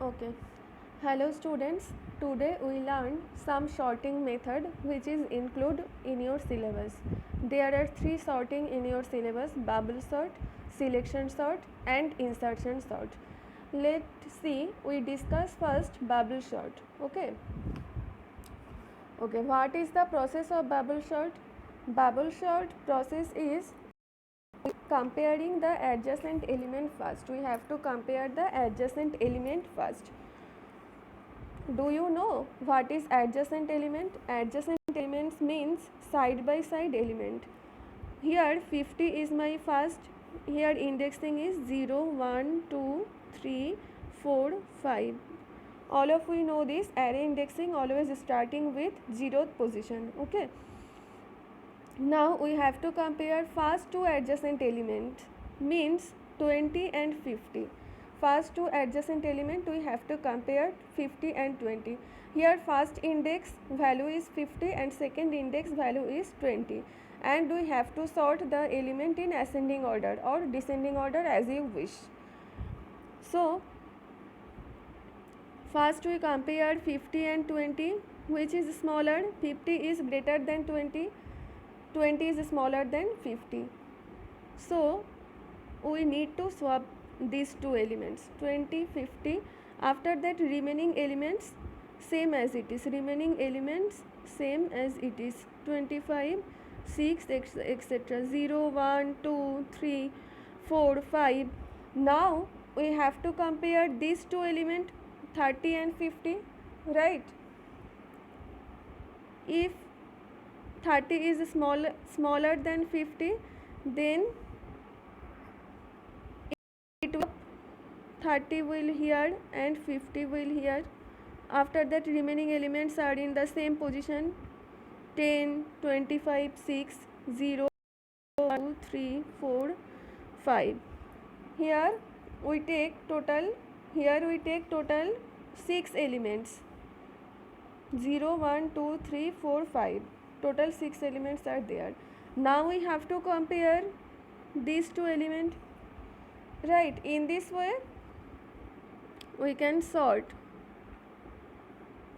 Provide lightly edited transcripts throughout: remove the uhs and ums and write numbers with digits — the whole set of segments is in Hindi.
Okay. Hello students. Today we learn some sorting method which is include in your syllabus. There are three sorting in your syllabus: bubble sort, selection sort and insertion sort. Let's see, we discuss first bubble sort. Okay. Okay, what is the process of bubble sort? Bubble sort process is comparing the adjacent element first. We have to compare the adjacent element first. Do you know what is adjacent element? Adjacent elements means side by side element. Here 50 is my first. Here indexing is 0, 1, 2, 3, 4, 5. All of we know this array indexing always starting with 0th position. Okay. Now we have to compare first two adjacent element means 20 and 50. First two adjacent element we have to compare 50 and 20. Here first index value is 50 and second index value is 20, and we have to sort the element in ascending order or descending order as you wish. So first we compare 50 and 20, which is smaller. 50 is greater than 20. 20 is smaller than 50. So we need to swap these two elements 20, 50. After that remaining elements same as it is, 25, 6 etc. 0, 1, 2, 3, 4, 5. Now we have to compare these two elements 30 and 50, right? If 30 is smaller than 50, then it will 30 will here and 50 will here. After that remaining elements are in the same position: 10, 25, 6, 0, 2, 3, 4, 5. Here we take total 6 elements: 0, 1, 2, 3, 4, 5. Total 6 elements are there. Now we have to compare these two elements, right? In this way we can sort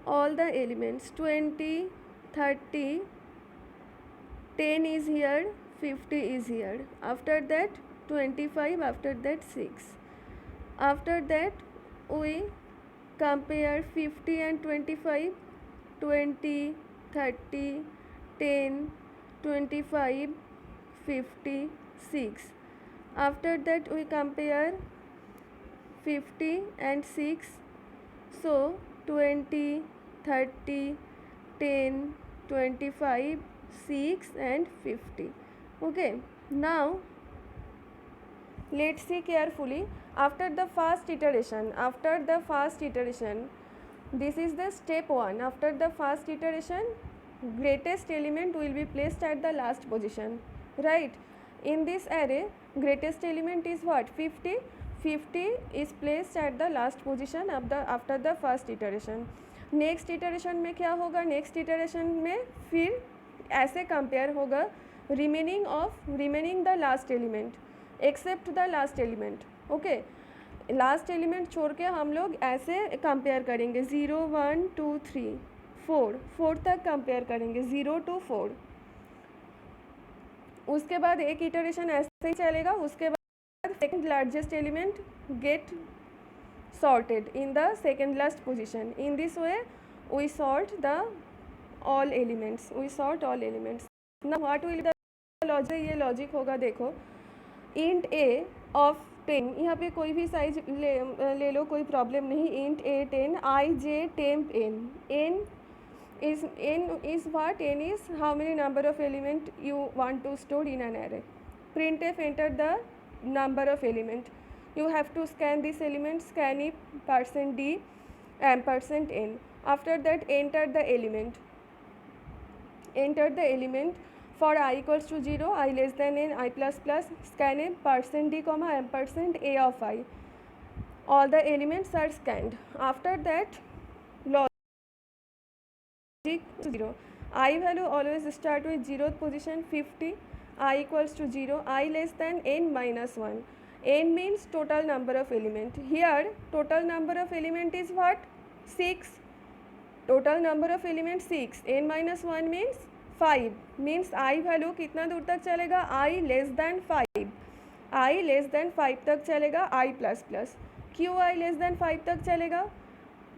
all the elements: 20, 30, 10 is here, 50 is here. After that 25, after that 6. After that we compare 50 and 25, 20, 30, 10, 25, 50, 6. After that we compare 50 and 6. So 20, 30, 10, 25, 6 and 50. Okay. Now let's see carefully. After the first iteration, this is the step 1. After the first iteration, greatest element will be placed at the last position, right? In this array greatest element is what? 50. 50 is placed at the last position after the first iteration. Next iteration में क्या होगा? नेक्स्ट इटरेशन में फिर ऐसे कंपेयर होगा remaining the last element except the last element. Okay, last element छोड़ के हम लोग ऐसे कंपेयर करेंगे 0, 1, 2, 3, 4 तक कंपेयर करेंगे 0 to 4. उसके बाद एक इटरेशन ऐसे ही चलेगा. उसके बाद second largest element get sorted in the second last position. In this way we sort all elements. Now what will the logic? ये लॉजिक होगा. देखो, int a of 10, यहाँ पे कोई भी साइज ले लो, कोई प्रॉब्लम नहीं. int a 10, I j temp n. n is what? N is how many number of element you want to store in an array. Printf enter the number of element. You have to scan this element, scan it %d %n. After that enter the element. For I equals to 0, I less than n, I plus plus, scan a %d %a of I. All the elements are scanned. After that logic 0. I value always start with 0th position. 50, I equals to 0, I less than n minus 1. n means total number of element. Here total number of element is what? 6. Total number of element 6. n minus 1 means 5. means I value कितना दूर तक चलेगा? I less than 5. I less than 5 तक चलेगा I प्लस प्लस. क्यों I less than 5 तक चलेगा?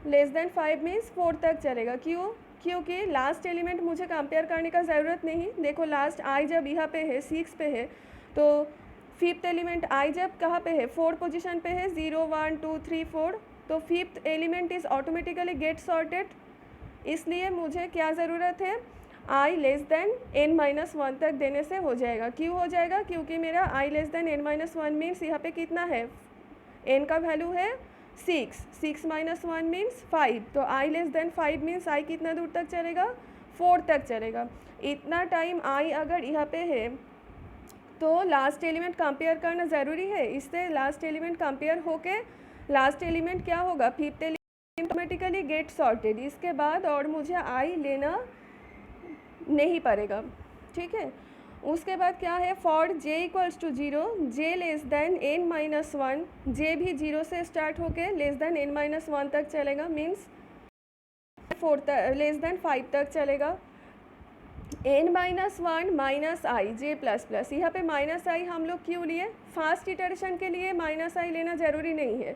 लेस देन 5 मीन्स 4 तक चलेगा. क्यों? क्योंकि लास्ट एलिमेंट मुझे कंपेयर करने का ज़रूरत नहीं. देखो लास्ट आई जब यहाँ पे है 6 पे है, तो फिफ्थ एलिमेंट आई जब कहाँ पे है? 4 पोजीशन पे है. 0 1 2 3 4. तो fifth element is automatically get sorted. इसलिए मुझे क्या ज़रूरत है? आई लेस देन n माइनस 1 तक देने से हो जाएगा. क्यों हो जाएगा? क्योंकि मेरा I less than n minus 1 means यहाँ पे कितना है? n का वैल्यू है 6. 6 माइनस 1 मीन्स 5. तो आई लेस देन 5 मीन्स आई कितना दूर तक चलेगा? 4 तक चलेगा. इतना टाइम आई अगर यहाँ पे है तो लास्ट एलिमेंट कंपेयर करना ज़रूरी है. इससे लास्ट एलिमेंट कंपेयर होके लास्ट एलिमेंट क्या होगा? Fifth element automatically get sorted. इसके बाद और मुझे आई लेना नहीं पड़ेगा. ठीक है. उसके बाद क्या है? For j equals to 0, j less than n minus 1. J भी 0 से स्टार्ट होके लेस देन n माइनस 1 तक चलेगा. मीन्स 4 तक लेस देन 5 तक चलेगा. n माइनस 1 माइनस आई जे प्लस प्लस. यहाँ पे माइनस आई हम लोग क्यों लिए? फास्ट इटरेशन के लिए माइनस आई लेना ज़रूरी नहीं है.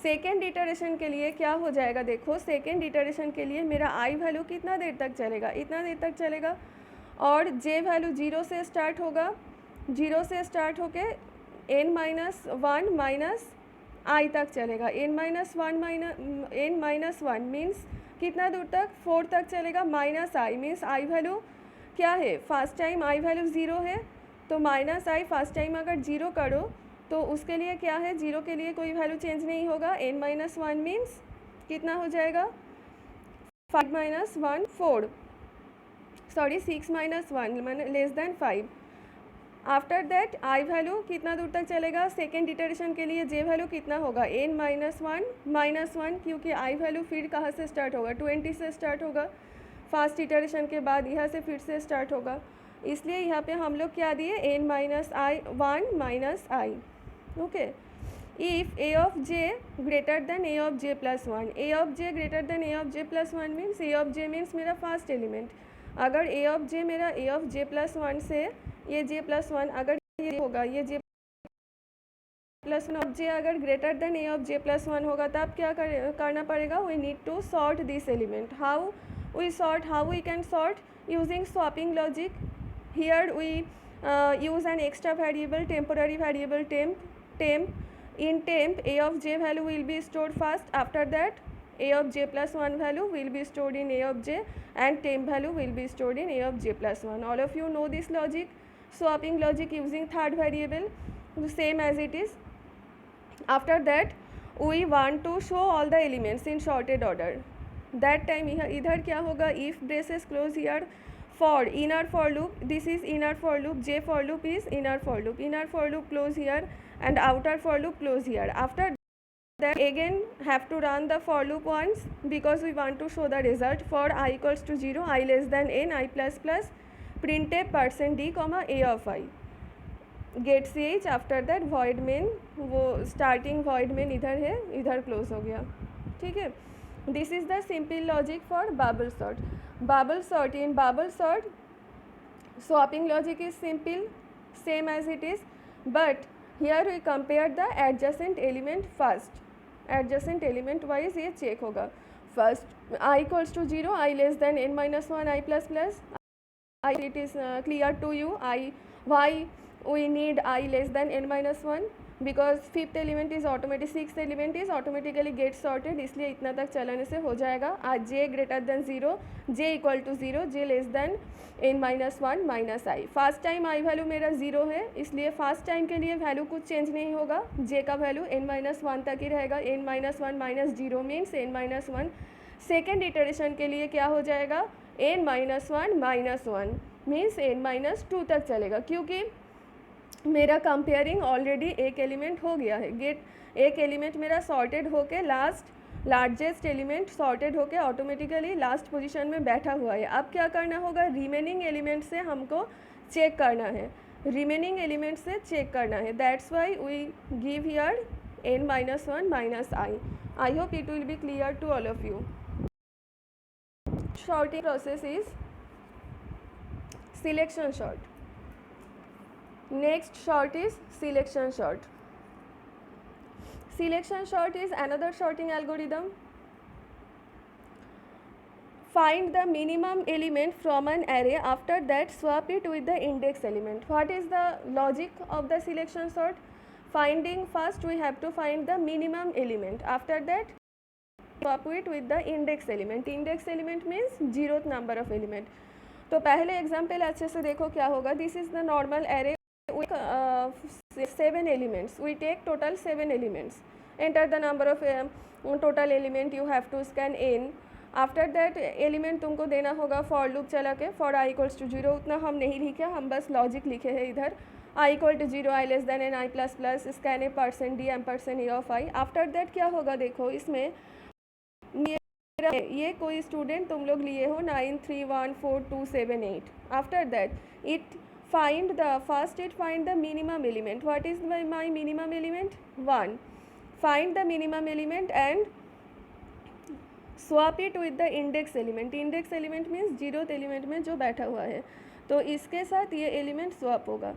सेकेंड इटरेशन के लिए क्या हो जाएगा? देखो सेकेंड इटरेशन के लिए मेरा आई वैल्यू कितना देर तक चलेगा? इतना देर तक चलेगा. और जे वैल्यू 0 से स्टार्ट होगा. 0 से स्टार्ट होके n माइनस 1 माइनस आई तक चलेगा. n माइनस 1 मीन्स कितना दूर तक? 4 तक चलेगा. Minus I means I value क्या है? फर्स्ट टाइम आई वैल्यू 0 है, तो माइनस आई फर्स्ट टाइम अगर 0 करो तो उसके लिए क्या है? 0 के लिए कोई वैल्यू चेंज नहीं होगा. n माइनस 1 मीन्स कितना हो जाएगा? 5 minus 1 4. Sorry 6 minus 1 less than 5. After that I value कितना दूर तक चलेगा? सेकेंड इटरेशन के लिए जे वैल्यू कितना होगा? n माइनस 1 क्योंकि आई वैल्यू फिर कहाँ से स्टार्ट होगा? 20 से स्टार्ट होगा. फास्ट इटरेशन के बाद यहाँ से फिर से स्टार्ट होगा. इसलिए यहाँ पे हम लोग क्या दिए? n minus I 1 minus I. Okay. If a of j greater than a of j plus 1. a of j greater than a of j plus 1 means a of j means मेरा फर्स्ट एलिमेंट. अगर a ऑफ j मेरा a ऑफ j प्लस 1 से ये j प्लस 1 अगर ये होगा, ये j प्लस 1 ऑफ j अगर greater than a of j plus 1 होगा, तब क्या करना पड़ेगा? We need to sort this element. How we can sort? Using swapping logic. Here we use an extra variable, temporary variable temp. In temp a of j value will be stored first. After that a of j plus 1 value will be stored in a of j, and temp value will be stored in a of j plus 1. All of you know this logic. Swapping logic using third variable, same as it is. After that we want to show all the elements in sorted order. That time इधर क्या होगा? if braces close here, for inner for loop, this is inner for loop, j for loop is inner for loop. Inner for loop close here and outer for loop close here. After that again have to run the for loop once because we want to show the result. For I equals to 0, I less than n, I plus plus, printf %d comma a of I get ch. After that void main, वो स्टार्टिंग void main इधर है, इधर क्लोज हो गया. ठीक है. This is the simple logic for bubble sort. Bubble sort, in bubble sort swapping logic is simple, same as it is, but here we compare the adjacent element first. adjacent element wise ये चेक होगा. First I equals to 0, I less than n minus 1, I plus plus. It is clear to you why we need I less than n minus 1, because fifth element is automatic, six element is automatically get sorted. इसलिए इतना तक चलाने से हो जाएगा. आज j greater than 0, j equal to 0, j less than n minus 1 minus i. First time i value मेरा 0 है, इसलिए फर्स्ट टाइम के लिए वैल्यू कुछ चेंज नहीं होगा. j का वैल्यू n माइनस 1 तक ही रहेगा. n minus 1 minus 0 means n minus 1. Second iteration के लिए क्या हो जाएगा? n minus 1 minus 1 means n minus 2 तक चलेगा, क्योंकि मेरा कंपेयरिंग ऑलरेडी एक एलिमेंट हो गया है. एक एलिमेंट मेरा सॉर्टेड होके लार्जेस्ट एलिमेंट सॉर्टेड होके ऑटोमेटिकली लास्ट पोजीशन में बैठा हुआ है. अब क्या करना होगा? रिमेनिंग एलिमेंट से हमको चेक करना है. रिमेनिंग एलिमेंट से चेक करना है, that's why we give here n minus 1 minus I. I hope it will be clear to all of you. Sorting process is selection sort. Next sort is selection sort. Selection sort is another sorting algorithm. Find the minimum element from an array, after that swap it with the index element. What is the logic of the selection sort? Finding, first we have to find the minimum element, after that swap it with the index element. Index element means 0th number of element. तो पहले एग्जाम्पल अच्छे से देखो क्या होगा. This is the normal array with 7 elements. We take total 7 elements. Enter the number of total element. You have to scan n. After that element तुमको देना होगा फॉर लूप चला के. फॉर आई इक्वल्स टू 0, उतना हम नहीं लिखे, हम बस लॉजिक लिखे हैं इधर. I equal to 0, I less than N, I plus plus, scan A percent D M percent A of I. After that क्या होगा देखो, इसमें ये कोई स्टूडेंट तुम लोग लिए हो 9 3 1 4 2 7 8. After that it find the first, it find the minimum element. What is my minimum element? 1. Find the minimum element and swap it with the index element. Index element means 0th element में जो बैठा हुआ है, तो इसके साथ ये एलिमेंट स्वैप होगा.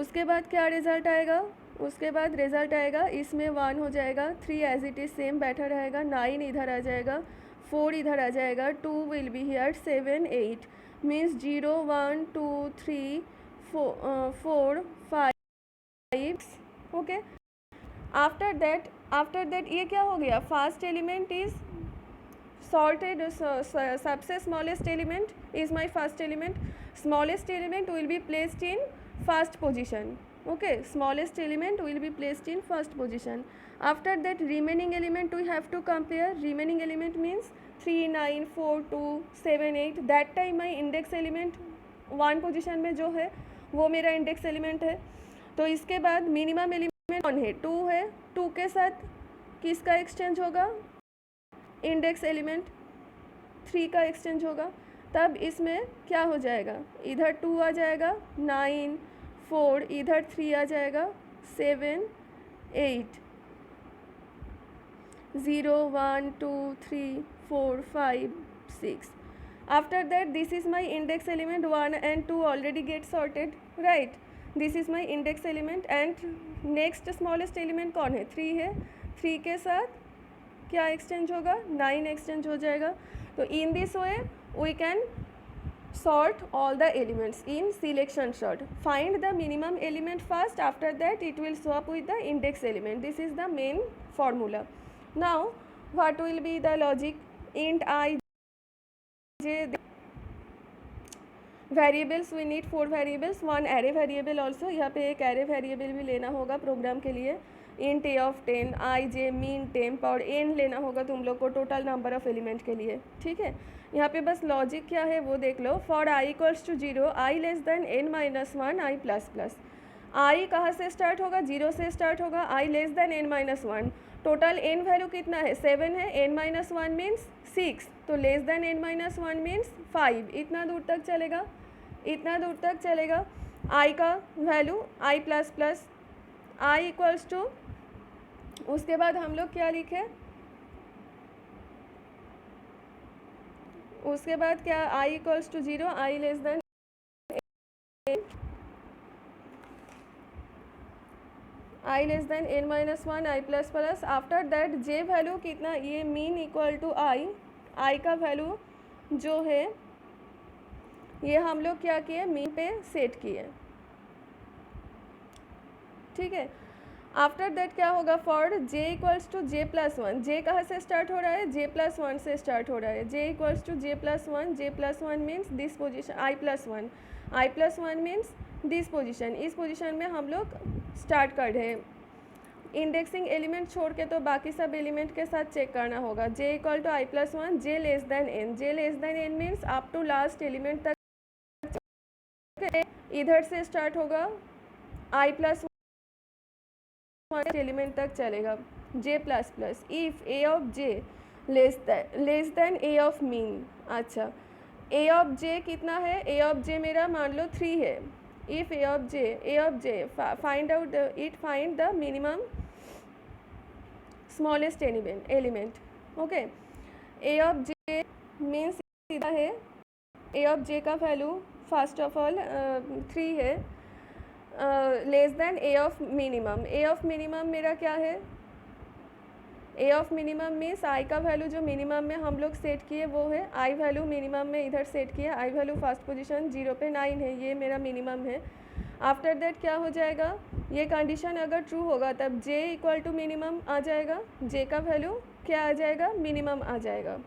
उसके बाद क्या रिजल्ट आएगा? उसके बाद रिजल्ट आएगा इसमें 1 हो जाएगा, 3 एज इट इज़ सेम बैठा रहेगा, 9 इधर आ जाएगा, 4 इधर आ जाएगा, 2 will be here, 7 8 means 0 1 2 3 4 5. Okay. After that ये क्या हो गया? First element is sorted. सबसे smallest element is my first element. Smallest element will be placed in first position. Okay, smallest element will be placed in first position. After that remaining element we have to compare. Remaining element means 3 9 4 2 7 8. that time my index element 1 position में जो है वो मेरा इंडेक्स एलिमेंट है. तो इसके बाद मिनिमम एलिमेंट कौन है? 2 है. 2 के साथ किसका एक्सचेंज होगा? इंडेक्स एलिमेंट 3 का एक्सचेंज होगा. तब इसमें क्या हो जाएगा? इधर 2 आ जाएगा, 9 4, इधर 3 आ जाएगा, 7 8, 0 1 2 3 4 5 6. After that this is my index element. 1 and 2 already get sorted, right? This is my index element and next smallest element कौन है? 3 है. 3 के साथ क्या एक्सचेंज होगा? 9 एक्सचेंज हो जाएगा. तो in this way we can sort all the elements in selection sort. Find the minimum element first, after that it will swap with the index element. This is the main formula. Now what will be the logic? Int I j variables, we need 4 variables, 1 array variable also. यहाँ पे एक एरे वेरिएबल भी लेना होगा प्रोग्राम के लिए. Int A of 10, I J mean temp, और एन लेना होगा तुम लोग को टोटल नंबर ऑफ एलिमेंट के लिए. ठीक है, यहाँ पे बस लॉजिक क्या है वो देख लो. For I equals to 0, I less than n minus 1, I plus plus. I कहाँ से स्टार्ट होगा? 0 से स्टार्ट होगा. I less than n minus 1. Total n value कितना है? 7 है. n माइनस 1 मीन्स 6, तो less than n minus 1 means 5. इतना दूर तक चलेगा, इतना दूर तक चलेगा. आई का value I plus plus, I equals to, उसके बाद हम लोग क्या लिखे? उसके बाद क्या? I equals to 0, I less than I less than n minus 1, I plus plus. After that J value कितना? ये mean equal to I. I का वैल्यू जो है ये हम लोग क्या किए? मीन पे सेट किए. ठीक है. आफ्टर दैट क्या होगा? For j equals to j plus 1. J कहाँ से स्टार्ट हो रहा है? j प्लस 1 से स्टार्ट हो रहा है. j equals to j plus 1. j plus 1 means this position. I plus 1, I plus 1 means this position. इस पोजिशन में हम लोग स्टार्ट कर रहे हैं. इंडेक्सिंग एलिमेंट छोड़ के तो बाकी सब एलिमेंट के साथ चेक करना होगा. j equal to i plus 1, j less than n. j less than n means up to last element तक. इधर से स्टार्ट होगा, आई प्लस 1 एलिमेंट तक चलेगा, j plus plus. If a of j less than a of mean. अच्छा, a ऑफ j कितना है? a ऑफ j मेरा मान लो 3 है. if a of j find out find the minimum smallest element. Okay, a of j means सीधा है a of j का वैल्यू फर्स्ट ऑफ ऑल 3 है, less than a of minimum मेरा क्या है, a of minimum means i का वैल्यू जो मिनिमम में हम लोग सेट किए वो है, i वैल्यू मिनिमम में इधर सेट किया, i वैल्यू फर्स्ट पोजीशन 0 पे 9 है, ये मेरा मिनिमम है। आफ्टर दैट क्या हो जाएगा, ये कंडीशन अगर ट्रू होगा तब j इक्वल टू मिनिमम आ जाएगा, j का वैल्यू क्या आ जाएगा, मिनिमम आ जाएगा।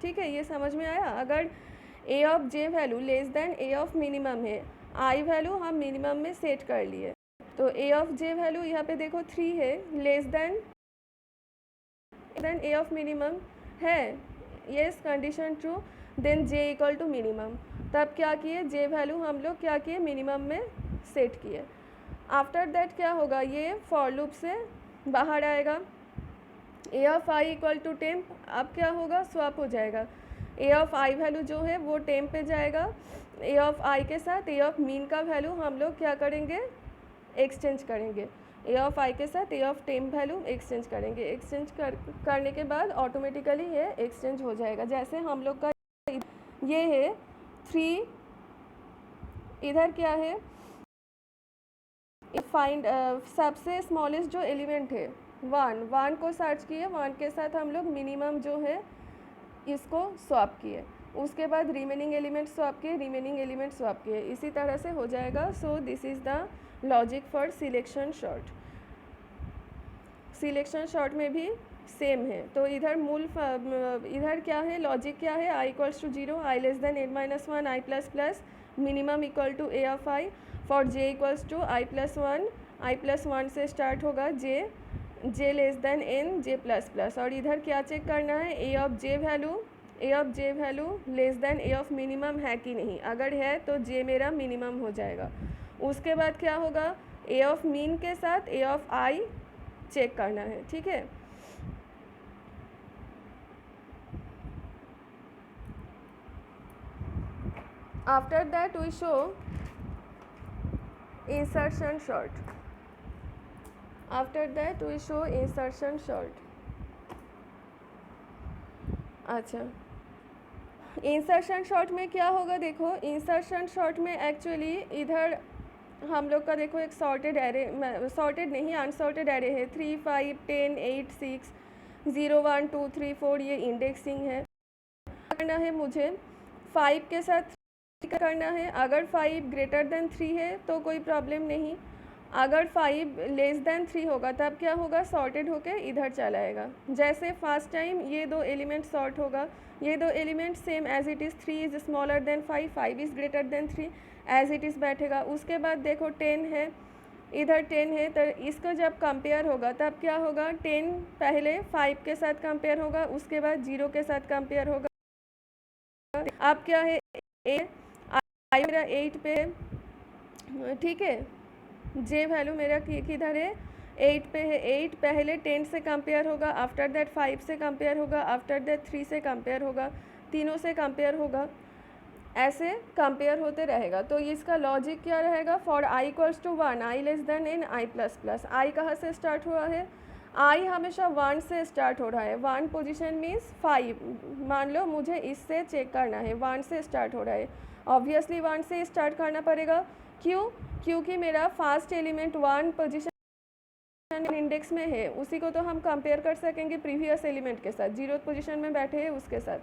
ठीक है, ये समझ में आया। अगर a of j value less than a of minimum है, i वैल्यू हम मिनिमम में सेट कर लिए, तो a ऑफ j वैल्यू यहाँ पे देखो 3 है, less than a of minimum है, yes condition true, then j equal to minimum. तब क्या किए, j वैल्यू हम लोग क्या किए, मिनिमम में सेट किए। आफ्टर दैट क्या होगा, ये फॉर लूप से बाहर आएगा, a of i equal to temp, अब क्या होगा, स्वैप हो जाएगा, a ऑफ i वैल्यू जो है वो टेम्प पे जाएगा, a ऑफ i के साथ a ऑफ मीन का वैल्यू हम लोग क्या करेंगे, एक्सचेंज करेंगे, a ऑफ i के साथ a of temp value exchange करेंगे, एक्सचेंज करने के बाद ऑटोमेटिकली ये एक्सचेंज हो जाएगा। जैसे हम लोग का ये है 3, इधर क्या है, फाइंड सबसे स्मॉलेस्ट जो एलिमेंट है 1 को सर्च किए, 1 के साथ हम लोग मिनिमम जो है इसको स्वैप किए, उसके बाद रिमेनिंग एलिमेंट स्वैप किए, इसी तरह से हो जाएगा। So this is the logic for selection short. Selection short में भी सेम है, तो इधर इधर क्या है, लॉजिक क्या है, i equals to 0, i less than n-1, i plus plus minimum equal to a of i, for j equals to i plus 1 से स्टार्ट होगा j less than n j plus plus, और इधर क्या चेक करना है, a of j value less than a of minimum है कि नहीं, अगर है तो j मेरा मिनिमम हो जाएगा। उसके बाद क्या होगा, a ऑफ मीन के साथ a ऑफ i चेक करना है। ठीक है, after that we show insertion sort. अच्छा, इंसर्शन शॉर्ट में क्या होगा, देखो इंसर्शन शॉर्ट में एक्चुअली इधर हम लोग का देखो एक सॉर्टेड नहीं अनसॉर्टेड एरे है, 3 5 10 8 6 0 1 2 3 4, ये इंडेक्सिंग है। करना है मुझे 5 के साथ करना है, अगर 5 ग्रेटर देन 3 है तो कोई प्रॉब्लम नहीं, अगर 5 लेस देन 3 होगा तब क्या होगा, सॉर्टेड होके इधर चला आएगा। जैसे फर्स्ट टाइम ये दो एलिमेंट सॉर्ट होगा, ये दो element same as it is, 3 is smaller than 5, 5 is greater than 3, as it is बैठेगा। उसके बाद देखो 10 है, इधर 10 है, तो इसको जब कंपेयर होगा तब क्या होगा, 10 पहले 5 के साथ कंपेयर होगा, उसके बाद 0 के साथ कंपेयर होगा। अब क्या है, आई मेरा 8 पे, ठीक है, जे वैल्यू मेरा किधर है, 8 पे है, 8 पहले 10 से कंपेयर होगा, आफ्टर दैट 5 से कंपेयर होगा, आफ्टर दैट 3 से कंपेयर होगा, तीनों से कंपेयर होगा, ऐसे कंपेयर होते रहेगा। तो इसका लॉजिक क्या रहेगा, for i equals to 1, i less than n, i plus plus. i कहाँ से स्टार्ट हुआ है, i हमेशा 1 से स्टार्ट हो रहा है, 1 पोजीशन मीन्स 5, मान लो मुझे इससे चेक करना है, 1 से स्टार्ट हो रहा है, ऑब्वियसली 1 से स्टार्ट करना पड़ेगा, क्यों, क्योंकि मेरा फर्स्ट एलिमेंट 1 पोजीशन इंडेक्स में है, उसी को तो हम कंपेयर कर सकेंगे प्रीवियस एलिमेंट के साथ, 0 पोजीशन में बैठे हैं उसके साथ,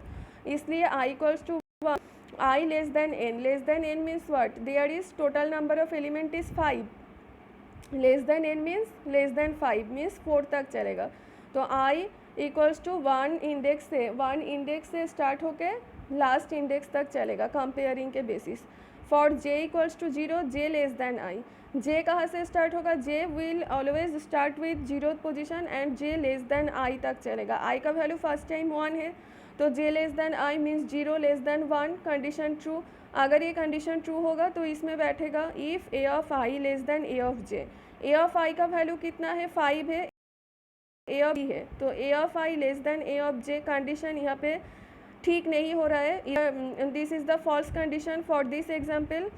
इसलिए i equals to 1, i less than n means what, there is total number of element is 5, less than n means less than 5 means 4 तक चलेगा। तो i इक्वल्स टू 1 इंडेक्स से स्टार्ट होके लास्ट इंडेक्स तक चलेगा कंपेयरिंग के basis. For j equals to 0, j less than i, j कहाँ से स्टार्ट होगा, j will always start with 0th position and j less than i तक चलेगा। i का वैल्यू फर्स्ट टाइम 1 है, तो j less than i means 0 less than 1, condition true. अगर ये कंडीशन ट्रू होगा तो इसमें बैठेगा if a of i less than a of j। a of i का वैल्यू कितना है, 5 है, a ऑफ i है, तो a of i less than a of j, condition यहाँ पे ठीक नहीं हो रहा है, this is the false condition for this example.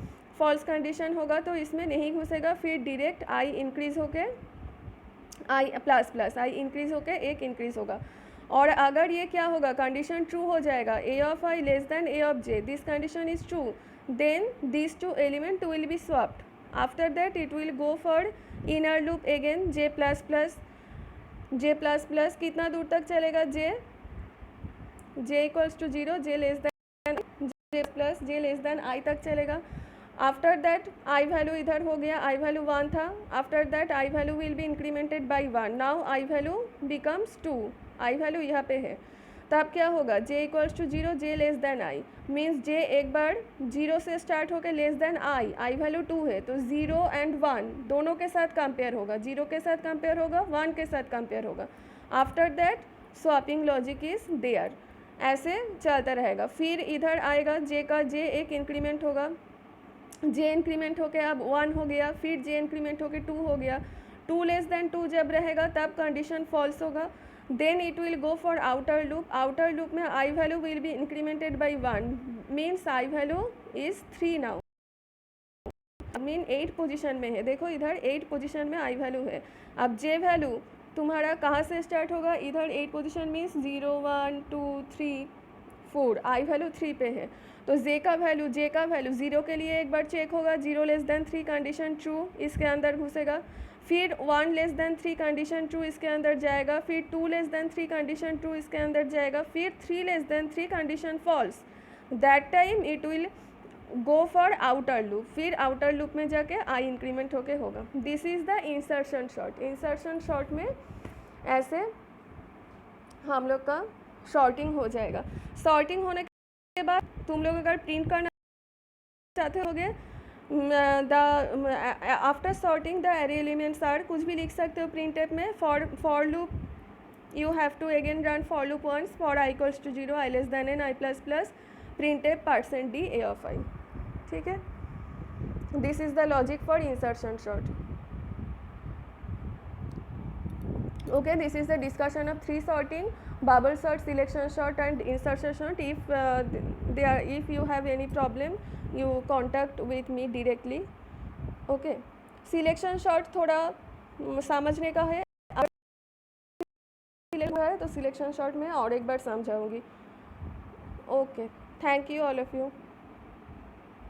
False condition होगा तो इसमें नहीं घुसेगा, फिर डायरेक्ट आई इंक्रीज होके आई प्लस प्लस आई इंक्रीज होके एक इंक्रीज होगा। और अगर ये क्या होगा, कंडीशन ट्रू हो जाएगा, A of I less than A of J, this condition is true, then this two element will be swapped. After that it will go for inner loop again J plus plus कितना दूर तक चलेगा, J equals to 0, J less than J plus J less than I तक चलेगा। आफ्टर दैट आई वैल्यू इधर हो गया, आई वैल्यू 1 था, after that I value will be incremented by 1, now I value becomes 2, I value यहाँ पे है, तब क्या होगा, J equals to 0, J less than I, means J एक बार 0 से स्टार्ट होकर लेस देन आई वैल्यू 2 है, तो 0 एंड 1 दोनों के साथ कंपेयर होगा, 0 के साथ कंपेयर होगा, 1 के साथ कंपेयर होगा। After that swapping logic is there, ऐसे चलता रहेगा। फिर इधर आएगा जे का जे एक इंक्रीमेंट होगा, जे इंक्रीमेंट होके अब 1 हो गया, फिर जे इंक्रीमेंट होके 2 हो गया, 2 लेस देन 2 जब रहेगा तब कंडीशन फॉल्स होगा, then it will go for outer loop, outer loop में I value will be incremented by 1, means I value is 3 now, mean 8 position में है, देखो इधर 8 पोजीशन में आई वैल्यू है। अब जे वैल्यू तुम्हारा कहाँ से स्टार्ट होगा, इधर 8 पोजीशन मीन्स 0 1 2 3 4, आई वैल्यू 3 पे है, तो जे का वैल्यू 0 के लिए एक बार चेक होगा, 0 लेस देन 3 कंडीशन ट्रू, इसके अंदर घुसेगा, फिर 1 लेस देन 3 कंडीशन ट्रू इसके अंदर जाएगा, फिर 2 लेस देन 3 कंडीशन ट्रू इसके अंदर जाएगा, फिर 3 less than 3 condition false, that time it will go for outer loop, फिर आउटर लूप में जाके आई इंक्रीमेंट होके होगा। This is the insertion sort. Insertion sort में ऐसे हम लोग का शॉर्टिंग हो जाएगा। शॉर्टिंग होने के बाद तुम लोग अगर प्रिंट करना चाहते होगे, after sorting the array elements are, कुछ भी लिख सकते हो प्रिंट टेप में, for loop you have to again run for loop once, for I equals to 0, I less than N, I plus plus, printf %d A of I, ठीक है। This is the logic for insertion sort. Okay, this is the discussion of 3 sorting: bubble sort, selection sort and insertion sort. If you have any problem, you contact with me directly. Okay, selection sort थोड़ा समझने का है, तो सिलेक्शन शॉर्ट में और एक बार समझाऊंगी। Okay, thank you all of you.